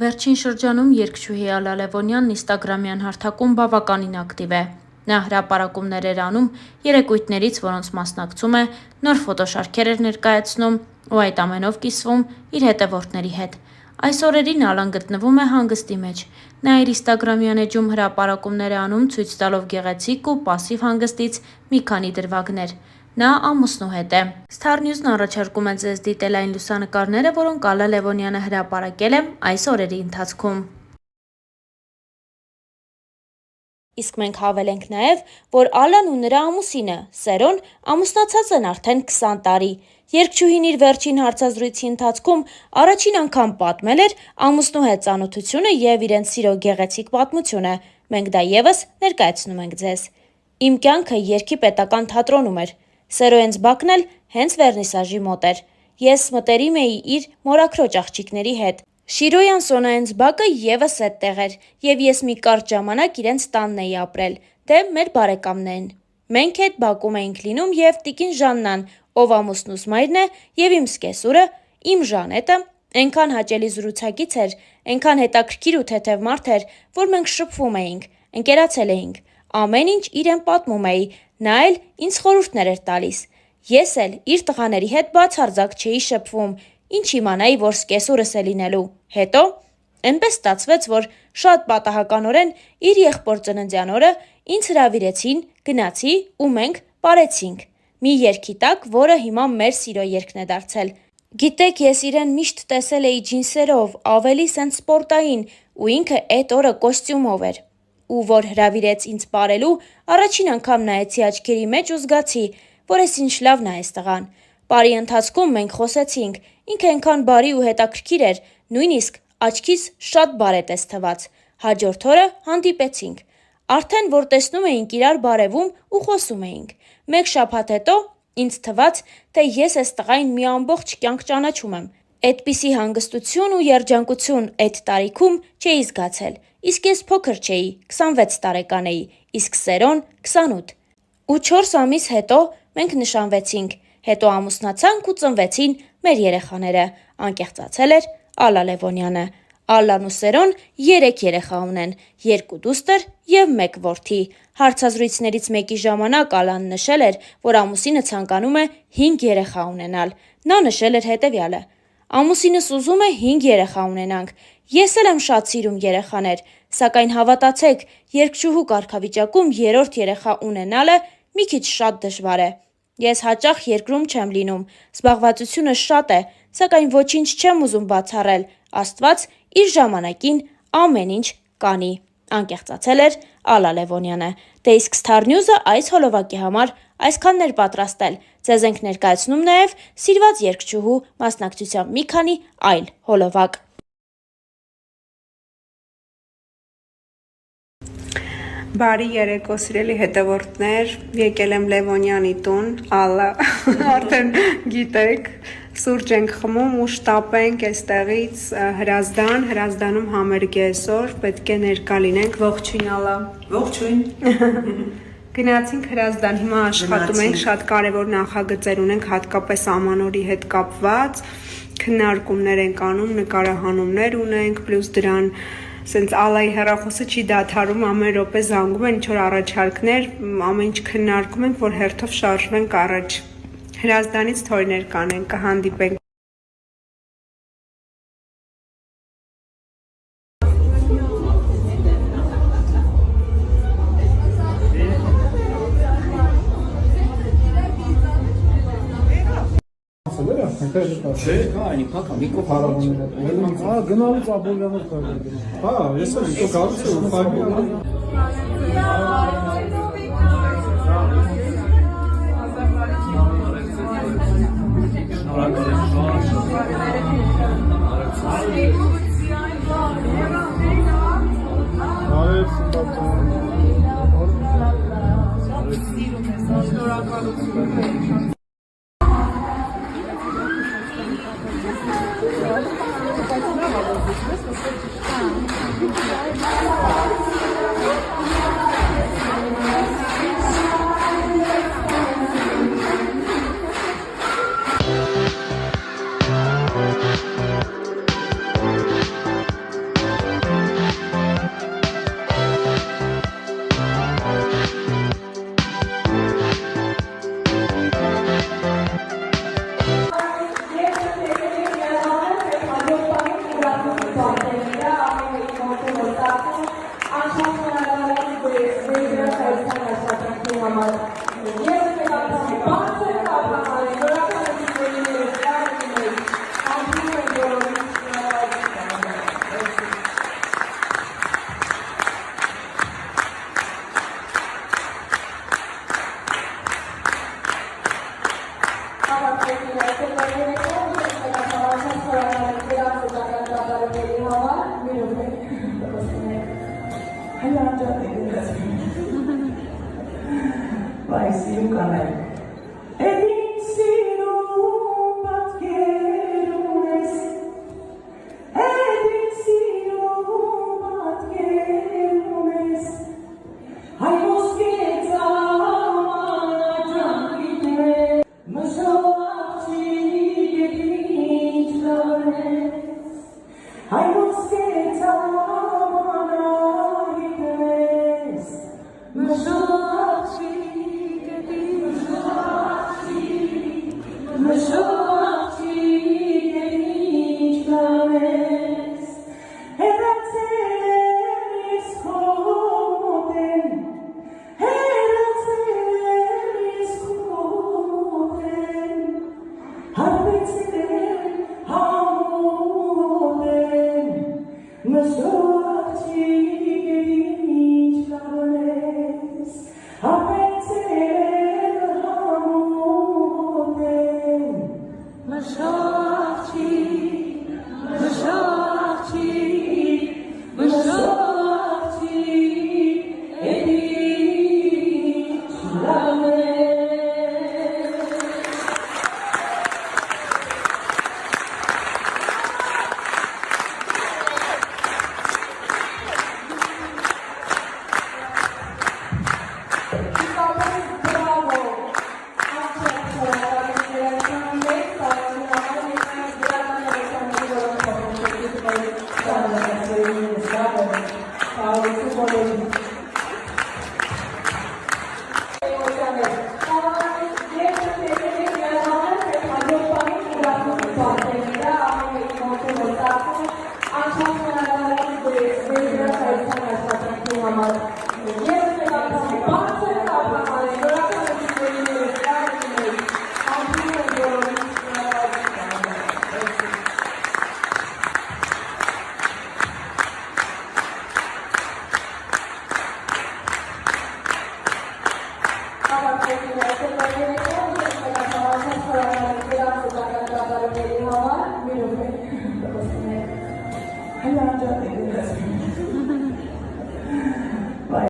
Վերջին շրջանում երգչուհի Ալլա Լևոնյանն ինստագրամյան հարթակում բավականին ակտիվ է։ Նա հրապարակումներ էր անում երեկույթներից, որոնց մասնակցում է, նոր ֆոտոշարքեր էր ներկայացնում ու այդ ամենով կիսվում իր հետևորդների հետ։ Այս օրերին Ալլան գտնվում է հանգստի մեջ։ Նա իր ինստագրամյան էջում հրապարակումներ է անում ցույց տալով գեղեցիկ ու պասիվ հանգստից մի քանի դրվագներ։ Նա ամուսնու հետ է։ Star News-ն առաջարկում է ձեզ դիտել այն լուսանկարները, որոնք Ալլա Լևոնյանը հրապարակել է այս օրերի ընթացքում։ Իսկ մենք հավելենք նաև, որ Ալլան ու նրա ամուսինը՝ Սերոն, ամուսնացած են արդեն 20 տարի։ Երգչուհին իր վերջին հարցազրույցի ընթացքում առաջին անգամ պատմել էր ամուսնու հետ ծանոթությունը և իրենց սիրո գեղեցիկ պատմությունը։ Մենք դա ևս ներկայացնում ենք ձեզ։ Իմ կյանքը երգի պետական թատրոնում էր։ Սերոյենց բակն էլ հենց վերնիսաժի մոտ էր։ Ես մտերիմ էի իր մորաքրոջ աղջիկների հետ։ Շիրոյան Սոնայենց բակը ևս էդտեղ էր, և ես մի կարճ ժամանակ իրենց տանն էի ապրել, դե մեր բարեկամներն։ Մենք էդ բակում էինք լինում և տիկին Ժաննան, ով ամուսնուս մայրն է, և իմ սկեսուրը, իմ Ժանետը, էնքան հաճելի զրուցակից էր, էնքան հետաքրքիր ու թեթև մարդ էր, որ մենք շփվում էինք, ընկերացել էինք, ամեն ինչ իրեն պատմում էի, նա էլ ինձ խորհուրդներ էր տալիս։ Ես էլ իր տղաների հետ բացարձակ չէի շփվում, ինչ իմանայի, որ սկեսուրս է լինելու։ Հետո էնպես ստացվեց, որ շատ պատահականորեն իր եղբոր ծննդյան օրը ինձ հրավիրեցին, գնացի ու մենք պարեցինք մի երգի տակ, որը հիմա մեր սիրո երգն է դարձել։ Գիտեք, ես իրեն միշտ տեսել էի ջինսերով, ավելի սենց սպորտային, ու ինքը էդ օրը կոստյումով էր։ Ու որ հրավիրեց ինձ պարելու, առաջին անգամ նայեցի աչքերի մեջ ու զգացի, որ էս ինչ լավն է այս տղան։ Պարի ընթացքում մենք խոսեցինք, ինքը էնքան բարի ու հետաքրքիր էր, նույնիսկ աչքիս շատ բարետես թվաց։ Հաջորդ օրը հանդիպեցինք։ Արդեն որ տեսնում էինք իրար բարևում ու խոսում էինք։ Մեկ շաբաթ հետո ինձ թվաց, թե ես էս տղային մի ամբողջ կյանք ճանաչում եմ։ Էդպիսի հանգստություն ու երջանկություն էդ տարիքում չէի զգացել, իսկ ես փոքր չէի, 26 տարեկան էի, իսկ Սերոն 28։ Ու 4 ամիս հետո մենք նշանվեցինք, հետո ամուսնացանք ու ծնվեցին մեր երեխաները, անկեղծացել էր Ալլա Լևոնյանը։ Ալլան ու Սերոն 3 երեխա ունեն, 2 դուստր և 1 որդի։ Հարցազրույցներից մեկի ժամանակ Ալլան նշել էր, որ ամուսինը ցանկանում է 5 երեխա ունենալ։ Նա նշել էր հետևյալը. ամուսինս ուզում է 5 երեխա ունենանք։ Ես էլ եմ շատ սիրում երեխաներ, սակայն հավատացեք, երգչուհու կարգավիճակում 3-րդ երեխա ունենալը մի քիչ շատ դժվար է։ Ես հաճախ երկրում չեմ լինում, զբաղվածությունը շատ է, սակայն ոչինչ չեմ ուզում բացառել, Աստված իր ժամանակին ամեն ինչ կանի, անկեղծացել էր Ալլա Լևոնյանը։ Դե իսկ Star News-ը այս հոլովակի համար այսքանն էր պատրաստել։ Ձեզ ենք ներկայացնում նաև սիրված երգչուհու մասնակցությամբ մի քանի այլ հոլովակ։ Բարի երեկո, սիրելի հետևորդներ, եկել եմ Լևոնյանի տուն, Ալլա, արդեն գիտեք, սուրճ ենք խմում ու շտապենք այստեղից Հրազդանում համերգ է այսօր, պետք է ներկա լինենք, ողջույն Ալլա։ Ողջույն։ Գնացինք Հրազդան, հիմա աշխատում ենք, շատ կարևոր նախագծեր ունենք, հատկապես ամանորի հետ կապված, քննարկումներ ենք անում, նկարահանումներ ունենք, պլյուս դրան սենց Ալլայի հեռախոսը չի դադարում, ամեն րոպե զանգում են, ինչ-որ առաջարկներ, ամեն ինչ քննարկում ենք, որ հերթով շարժվենք առաջ։ Հրազդանից թորներ կանենք, կհանդիպենք։ Չէ, կա, այնի փակա, մի կողմ հարավաններ։ Գնալուց ապօրինավոր կա։ Հա, ես էլ ինքո գալուց եմ ֆայլը։ Vai, sim, caralho. Hello,